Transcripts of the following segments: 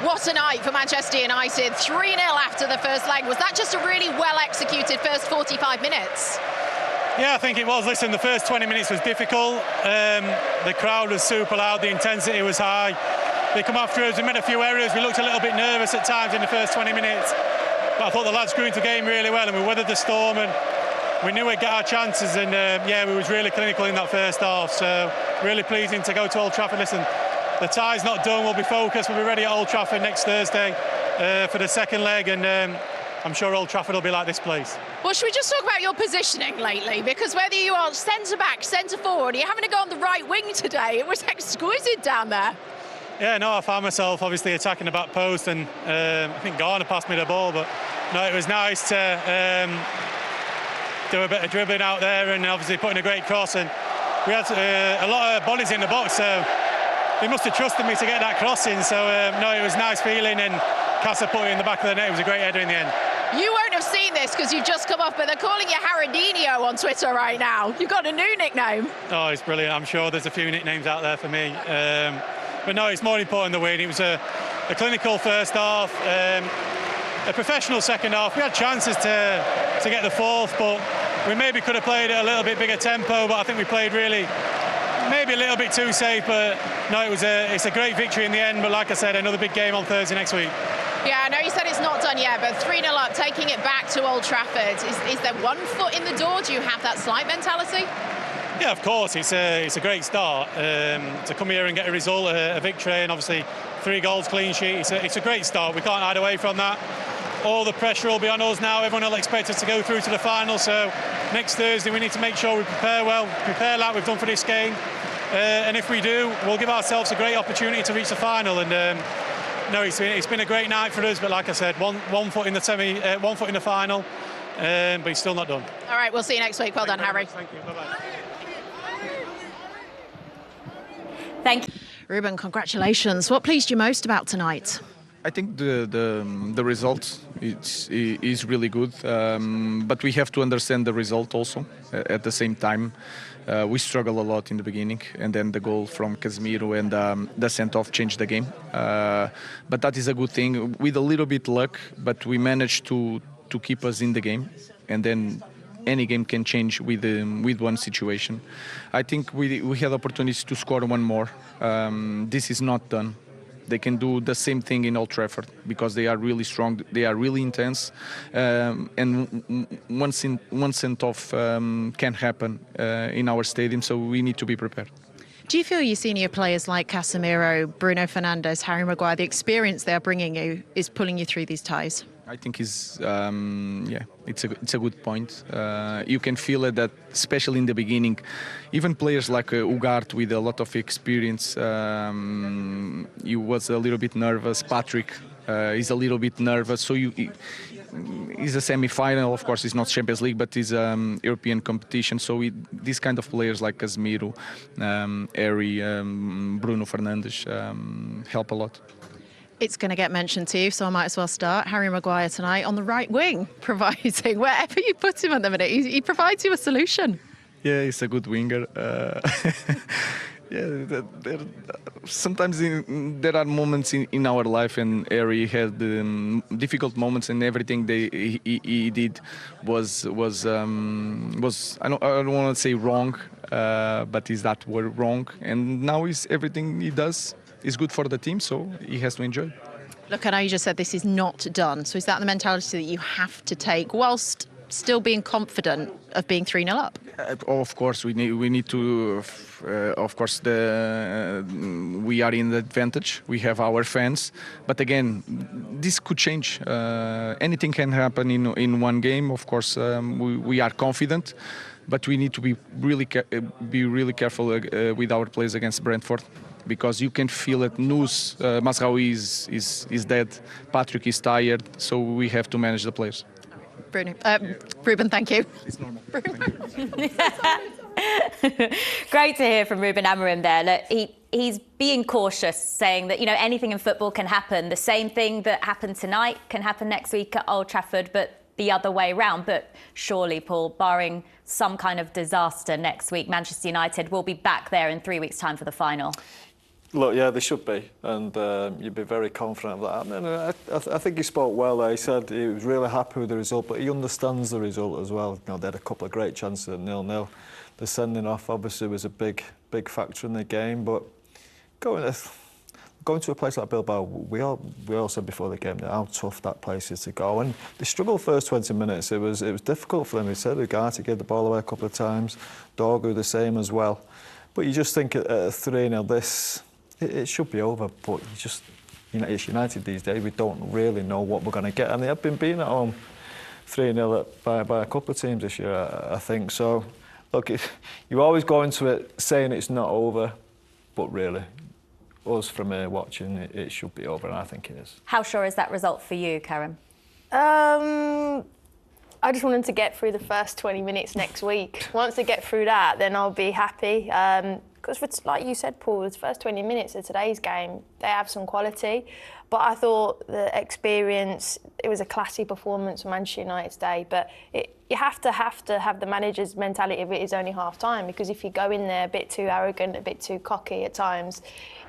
what a night for Manchester United. 3-0 after the first leg. Was that just a really well-executed first 45 minutes? Yeah, I think it was. Listen, the first 20 minutes was difficult. The crowd was super loud, the intensity was high. They come after us, we made a few errors. We looked a little bit nervous at times in the first 20 minutes. But I thought the lads grew into the game really well, and we weathered the storm, and we knew we'd get our chances, and we was really clinical in that first half. So really pleasing to go to Old Trafford. Listen, the tie's not done. We'll be focused. We'll be ready at Old Trafford next Thursday for the second leg, and I'm sure Old Trafford will be like this place. Well, should we just talk about your positioning lately? Because whether you are centre-back, centre-forward, you're having to go on the right wing today. It was exquisite down there. Yeah, no, I found myself obviously attacking the back post, and I think Garner passed me the ball, but no, it was nice to do a bit of dribbling out there and obviously putting a great cross, and we had a lot of bodies in the box, so they must have trusted me to get that cross in. So no, it was a nice feeling, and Casa put it in the back of the net. It was a great header in the end. You won't have seen this because you've just come off, but they're calling you Haradinho on Twitter right now. You've got a new nickname. Oh, it's brilliant. I'm sure there's a few nicknames out there for me. But no, it's more important the win. It was a clinical first half, a professional second half. We had chances to get the fourth, but we maybe could have played at a little bit bigger tempo, but I think we played really maybe a little bit too safe. But no, it's a great victory in the end. But like I said, another big game on Thursday next week. Yeah, I know you said it's not done yet, but 3-0 up, taking it back to Old Trafford. Is there one foot in the door? Do you have that slight mentality? Yeah, of course. It's a great start to come here and get a result, a victory, and obviously 3 goals, clean sheet. It's a great start. We can't hide away from that. All the pressure will be on us now. Everyone will expect us to go through to the final. So next Thursday we need to make sure we prepare well, prepare like we've done for this game. And if we do, we'll give ourselves a great opportunity to reach the final. And no, it's been a great night for us. But like I said, one foot in the one foot in the final, but it's still not done. All right, we'll see you next week. Well done, Harry. Thank you. Bye-bye. Thank you. Ruben, congratulations. What pleased you most about tonight? I think the result is really good, but we have to understand the result also. At the same time, we struggle a lot in the beginning, and then the goal from Casemiro and the send-off changed the game. But that is a good thing. With a little bit luck, but we managed to keep us in the game, and then any game can change with one situation. I think we had opportunities to score one more. This is not done. They can do the same thing in Old Trafford because they are really strong, they are really intense, and one send-off can happen in our stadium, so we need to be prepared. Do you feel your senior players like Casemiro, Bruno Fernandes, Harry Maguire, the experience they are bringing you is pulling you through these ties? I think it's a good point. You can feel it that, especially in the beginning, even players like Ugarte with a lot of experience, he was a little bit nervous. Patrick is a little bit nervous. So it's a semi-final, of course. It's not Champions League, but it's European competition. So these kind of players like Casemiro, Harry, Bruno Fernandes help a lot. It's going to get mentioned to you, so I might as well start. Harry Maguire tonight on the right wing, providing wherever you put him at the minute, he provides you a solution. Yeah, he's a good winger. Sometimes there are moments in our life, and Harry had difficult moments, and everything he did was I don't want to say wrong, but is that word wrong? And now everything he does is good for the team, so he has to enjoy. Look, I know you just said this is not done, so is that the mentality that you have to take whilst still being confident of being 3-0 up? Of course, we need to. Of course, we are in the advantage. We have our fans, but again, this could change. Anything can happen in one game. Of course, we are confident, but we need to be really careful with our plays against Brentford. Because you can feel it. Mazraoui is dead. Patrick is tired, so we have to manage the players. Ruben, thank you. It's normal. Great to hear from Ruben Amorim there. Look, he's being cautious, saying that anything in football can happen. The same thing that happened tonight can happen next week at Old Trafford, but the other way round. But surely, Paul, barring some kind of disaster next week, Manchester United will be back there in 3 weeks' time for the final. Look, yeah, they should be, and you'd be very confident of that. I mean, I think he spoke well there. He said he was really happy with the result, but he understands the result as well. You know, they had a couple of great chances at 0-0. The sending off obviously was a big factor in the game, but going to a place like Bilbao, we all said before the game how tough that place is to go, and they struggled first 20 minutes. It was difficult for them. He said Ugarte gave the ball away a couple of times, Dorgu the same as well. But you just think at 3-0, it should be over. But it's United these days. We don't really know what we're going to get, and they have been beaten at home 3-0 by a couple of teams this year, I think. So, look, you always go into it saying it's not over, but really, us from here watching, it should be over, and I think it is. How sure is that result for you, Karen? I just want them to get through the first 20 minutes next week. Once they get through that, then I'll be happy. Because, like you said, Paul, the first 20 minutes of today's game, they have some quality. But I thought the experience, it was a classy performance from Manchester United today. But you have to have the manager's mentality of it is only half time, because if you go in there a bit too arrogant, a bit too cocky at times,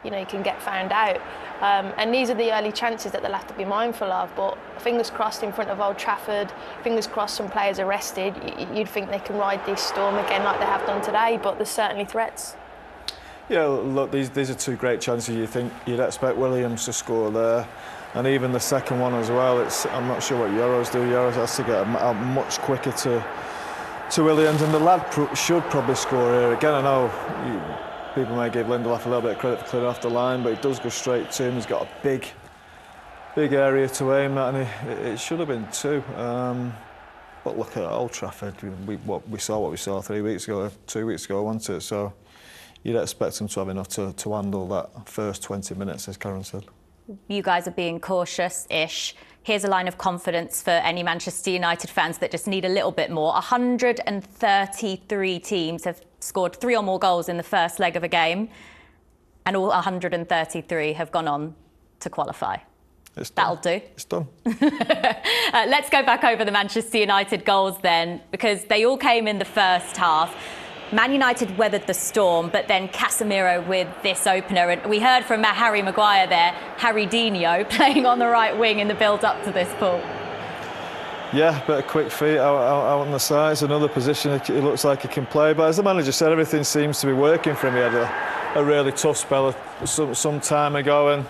you can get found out. And these are the early chances that they'll have to be mindful of. But fingers crossed in front of Old Trafford, fingers crossed some players are rested. You'd think they can ride this storm again like they have done today, but there's certainly threats. Yeah, look, these are two great chances. You'd expect Williams to score there, and even the second one as well. I'm not sure what Euros do. Euros has to get out much quicker to Williams, and the lad should probably score here again. I know people may give Lindelof a little bit of credit for clearing off the line, but he does go straight to him. He's got a big area to aim at, and it should have been two. But look at Old Trafford. We saw what we saw 2 weeks ago, wasn't it? So you'd expect them to have enough to handle that first 20 minutes, as Karen said. You guys are being cautious-ish. Here's a line of confidence for any Manchester United fans that just need a little bit more. 133 teams have scored 3 or more goals in the first leg of a game, and all 133 have gone on to qualify. That'll do. It's done. Let's go back over the Manchester United goals then, because they all came in the first half. Man United weathered the storm, but then Casemiro with this opener. And we heard from Harry Maguire there, Harry Dino, playing on the right wing in the build-up to this, Paul. Yeah, bit of quick feet out on the sides, another position it looks like he can play. But as the manager said, everything seems to be working for him. He had a really tough spell some time ago, and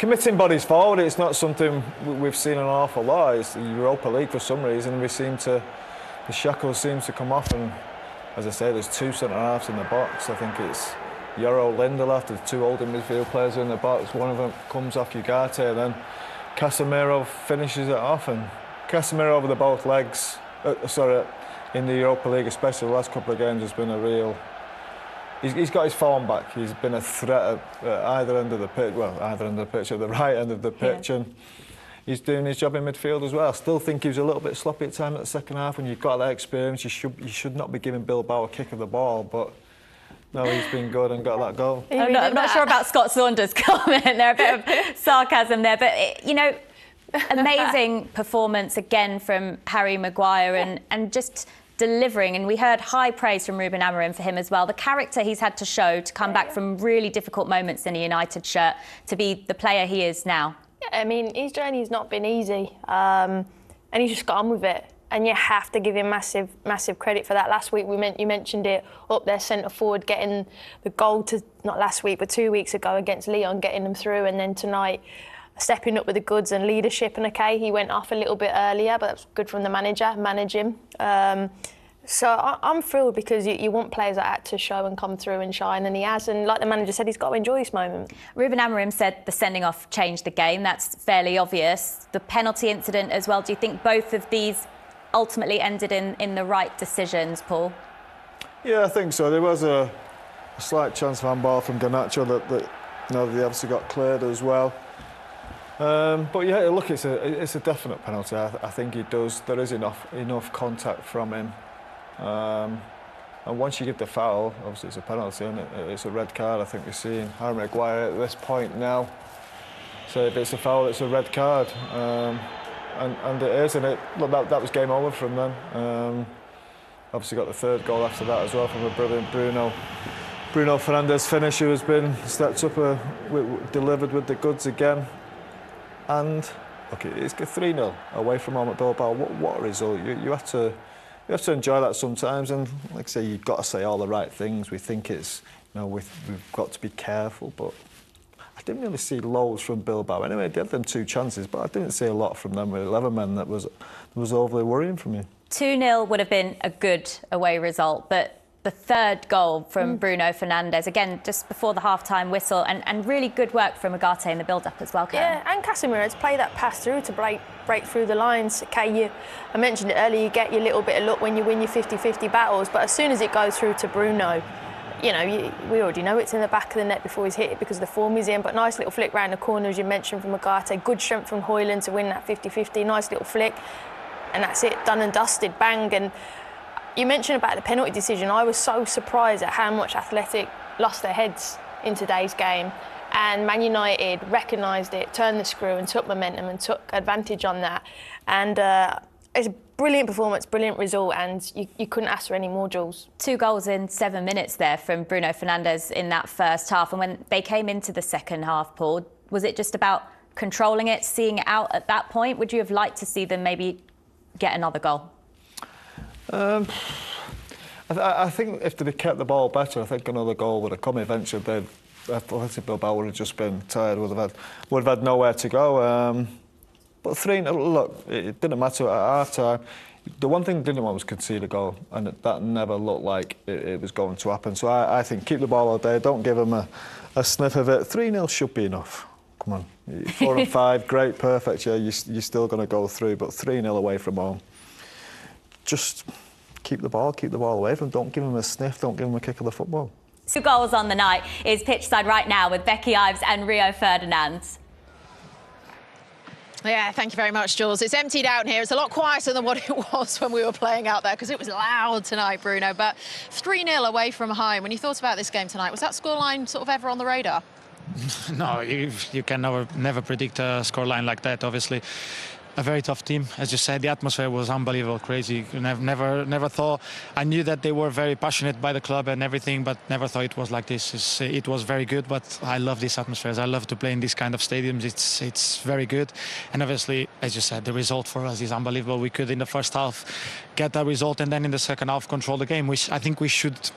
committing bodies forward, it's not something we've seen an awful lot. It's the Europa League for some reason. The shackles seem to come off, and as I say, there's 2 centre-halves in the box. I think it's Euro, Lindelof, the 2 older midfield players in the box. One of them comes off Ugarte, and then Casemiro finishes it off. And Casemiro over the both legs, in the Europa League, especially the last couple of games, has been a real... He's got his form back. He's been a threat at either end of the pitch, at the right end of the pitch, and he's doing his job in midfield as well. I still think he was a little bit sloppy at time at the second half. When you've got that experience, you should not be giving Bilbao a kick of the ball, but no, he's been good and got that goal. I'm not sure about Scott Saunders' comment there, a bit of sarcasm there, but amazing performance again from Harry Maguire and just delivering, and we heard high praise from Ruben Amorim for him as well. The character he's had to show to come back from really difficult moments in a United shirt to be the player he is now. I mean, his journey's not been easy, and he's just got on with it. And you have to give him massive credit for that. Last week, you mentioned it, up there centre forward, getting the goal not last week, but 2 weeks ago against Lyon, getting them through, and then tonight stepping up with the goods and leadership. And okay, he went off a little bit earlier, but that's good from the manager, manage him. So I'm thrilled, because you want players like that to show and come through and shine, and he has. And like the manager said, he's got to enjoy this moment. Ruben Amorim said the sending off changed the game. That's fairly obvious. The penalty incident as well. Do you think both of these ultimately ended in the right decisions, Paul? Yeah, I think so. There was a slight chance for handball from Garnacho that they obviously got cleared as well. But yeah, look, it's a definite penalty. I think he does. There is enough contact from him. And once you give the foul, obviously it's a penalty, and it's a red card. I think we're seeing Harry Maguire at this point now. So if it's a foul, it's a red card, and it is. And look, that was game over from them. Obviously got the third goal after that as well from a brilliant Bruno Bruno Fernandes finisher has been stepped up, delivered with the goods again. And okay, it's 3-0 away from home at Bilbao. What a result! You have to enjoy that sometimes. And like I say, you've got to say all the right things. We think it's, we've got to be careful, but I didn't really see loads from Bilbao. Anyway, they had them 2 chances, but I didn't see a lot from them with 11 men. That was overly worrying for me. 2-0 would have been a good away result, but the third goal from Bruno Fernandes, again, just before the half-time whistle, and really good work from Agate in the build-up as well, Karen. Yeah, and Casemiro's play that pass through to break through the lines. Okay, I mentioned it earlier, you get your little bit of luck when you win your 50-50 battles, but as soon as it goes through to Bruno, we already know it's in the back of the net before he's hit it because the form he's in, but nice little flick round the corner, as you mentioned, from Agate. Good strength from Højlund to win that 50-50, nice little flick, and that's it, done and dusted, bang. And you mentioned about the penalty decision. I was so surprised at how much Athletic lost their heads in today's game. And Man United recognised it, turned the screw and took momentum and took advantage on that. And it's a brilliant performance, brilliant result, and you couldn't ask for any more, Jules. 2 goals in 7 minutes there from Bruno Fernandes in that first half. And when they came into the second half, Paul, was it just about controlling it, seeing it out at that point? Would you have liked to see them maybe get another goal? I think if they'd kept the ball better, I think another goal would have come eventually. Athletic Bilbao would have just been tired, would have had nowhere to go. But 3-0, look, it didn't matter at half-time. The one thing they didn't want was concede a goal, and that never looked like it was going to happen. So I think keep the ball out there, don't give them a sniff of it. 3-0 should be enough. Come on, 4 and 5, great, perfect, yeah, you're still going to go through, but 3-0 away from home. Just keep the ball away from them. Don't give them a sniff, don't give them a kick of the football. 2 goals on the night is pitchside right now with Becky Ives and Rio Ferdinand. Yeah, thank you very much, Jules. It's emptied out in here. It's a lot quieter than what it was when we were playing out there because it was loud tonight, Bruno. But 3-0 away from home. When you thought about this game tonight, was that scoreline sort of ever on the radar? No, you can never predict a scoreline like that, obviously. A very tough team, as you said. The atmosphere was unbelievable, crazy. Never thought. I knew that they were very passionate by the club and everything, but never thought it was like this. It was very good, but I love these atmospheres. I love to play in these kind of stadiums. It's very good, and obviously, as you said, the result for us is unbelievable. We could in the first half get that result, and then in the second half control the game, which I think we should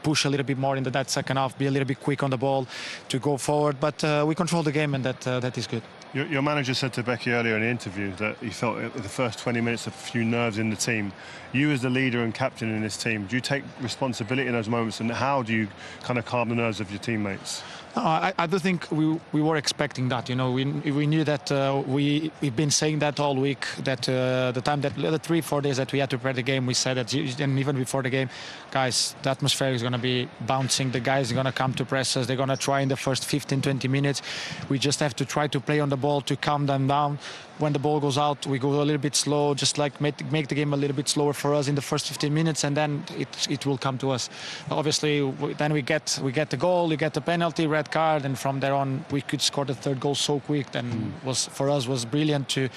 push a little bit more into that second half, be a little bit quick on the ball to go forward. But we control the game, and that is good. Your manager said to Becky earlier in the interview that he felt in the first 20 minutes a few nerves in the team. You as the leader and captain in this team, do you take responsibility in those moments, and how do you kind of calm the nerves of your teammates? No, I do think we were expecting that. We knew that we've been saying that all week. That the time that the 3-4 days that we had to prepare the game, we said that, and even before the game, guys, the atmosphere is going to be bouncing. The guys are going to come to press us. They're going to try in the first 15-20 minutes. We just have to try to play on the ball to calm them down. When the ball goes out, we go a little bit slow, just like make the game a little bit slower for us in the first 15 minutes, and then it will come to us. Obviously, then we get the goal, you get the penalty, red card, and from there on we could score the third goal so quick. Then for us was brilliant to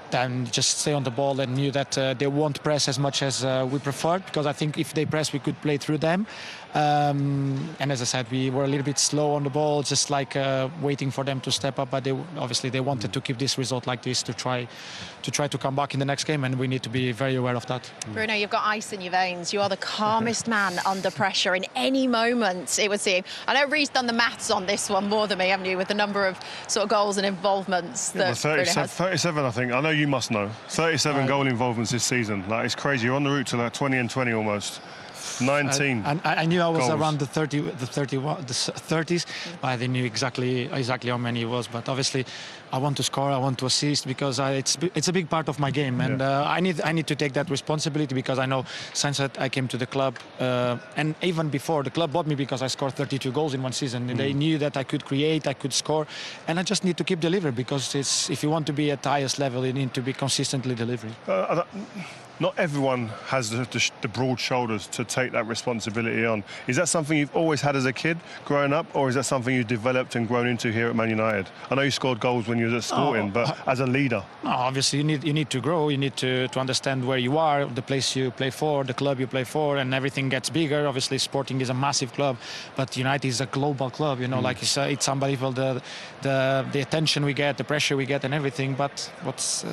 then just stay on the ball, and knew that they won't press as much as we preferred, because I think if they press we could play through them. And as I said, we were a little bit slow on the ball, just like waiting for them to step up. But they wanted to keep this result like this to try to come back in the next game, and we need to be very aware of that. Bruno, you've got ice in your veins. You are the calmest man under pressure in any moment, it would seem. I know Reece done the maths on this one more than me, haven't you, with the number of sort of goals and involvements that Bruno has. 37, I think. I know you must know. 37 goal involvements this season. Like, it's crazy. You're on the route to like 20 and 20 almost. 19. I knew I was goals. Around the 30s. I didn't know exactly how many it was. But obviously, I want to score. I want to assist, because it's a big part of my game, and I need to take that responsibility, because I know since I came to the club, and even before, the club bought me because I scored 32 goals in one season. And they knew that I could create, I could score, and I just need to keep delivering, because if you want to be at the highest level, you need to be consistently delivering. not everyone has the broad shoulders to take that responsibility on. Is that something you've always had as a kid growing up, or is that something you've developed and grown into here at Man United? I know you scored goals when you were at Sporting, but as a leader. No, obviously you need to grow. You need to understand where you are, the place you play for, the club you play for, and everything gets bigger. Obviously, Sporting is a massive club, but United is a global club. You know, like you said, it's unbelievable the attention we get, the pressure we get, and everything. But it's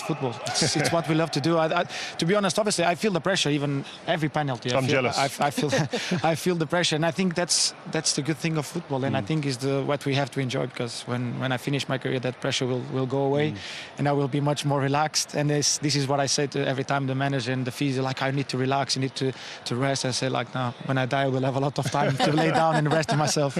football. It's what we love to do. To be honest, obviously, I feel the pressure. Even every penalty, I'm jealous. I feel the pressure, and I think that's the good thing of football. And I think is what we have to enjoy, because when I finish my career, that pressure will go away, and I will be much more relaxed. And this is what I say to every time the manager and the physio, like, I need to relax, you need to rest. I say, like, no, when I die, I will have a lot of time to lay down and rest myself.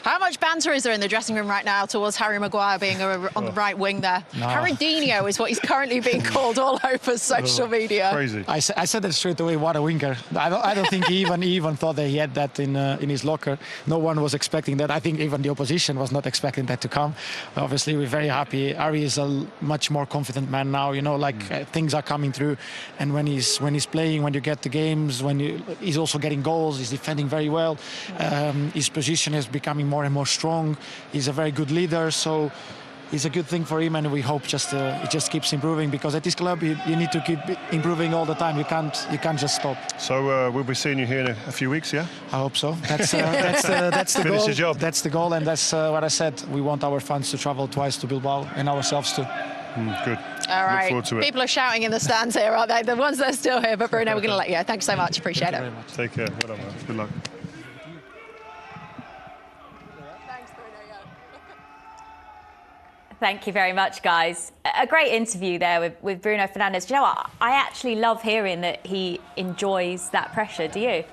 How much banter is there in the dressing room right now towards Harry Maguire being on the right wing there? No. Harrydinho is what he's currently being called all over social media. Crazy. I said that straight away. What a winger! I don't think he even thought that he had that in his locker. No one was expecting that. I think even the opposition was not expecting that to come. Obviously, we're very happy. Harry is a much more confident man now. You know, things are coming through, and when he's playing, when you get the games, he's also getting goals. He's defending very well. His position is becoming more and more strong. He's a very good leader. So it's a good thing for him, and we hope it just keeps improving, because at this club you need to keep improving all the time. You can't just stop. So we'll be seeing you here in a few weeks, yeah? I hope so. That's the Finish goal. the job. That's the goal, and that's what I said. We want our fans to travel twice to Bilbao, and ourselves too. Good. All right. Look forward to it. People are shouting in the stands here, aren't they? The ones that are still here. But Bruno, we're going to let you go. Thanks so much. Appreciate it. Very much. Take care. Well done, man. Good luck. Thank you very much, guys. A great interview there with Bruno Fernandes. Do you know what? I actually love hearing that he enjoys that pressure. Do you?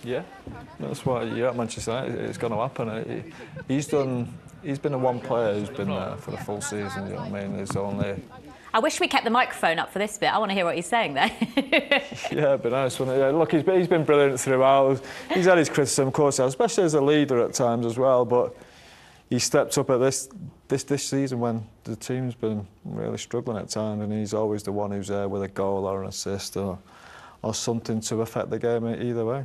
Yeah, that's why you're at Manchester United. It's going to happen. He's been the one player who's been there for the full season. You know what I mean? There's only. I wish we kept the microphone up for this bit. I want to hear what he's saying there. Yeah, it'd be nice. Look, he's been brilliant throughout. He's had his criticism, of course, especially as a leader at times as well. But he stepped up at this season when the team's been really struggling at times, and he's always the one who's there with a goal or an assist or something to affect the game either way.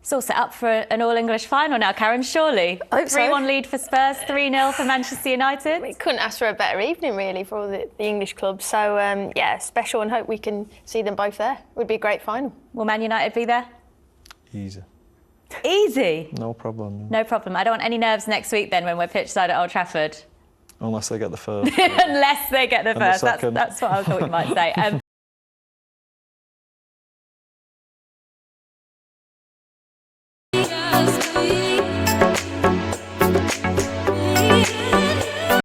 It's all set up for an all-English final now, Karen, surely? I hope so. 3-1 lead for Spurs, 3-0 for Manchester United. We couldn't ask for a better evening, really, for all the English clubs. So, yeah, special, and hope we can see them both there. It would be a great final. Will Man United be there? Easy. Easy? No problem. No problem. I don't want any nerves next week then when we're pitch side at Old Trafford. Unless they get the first. Unless they get the And first. the second. That's what I thought you might say.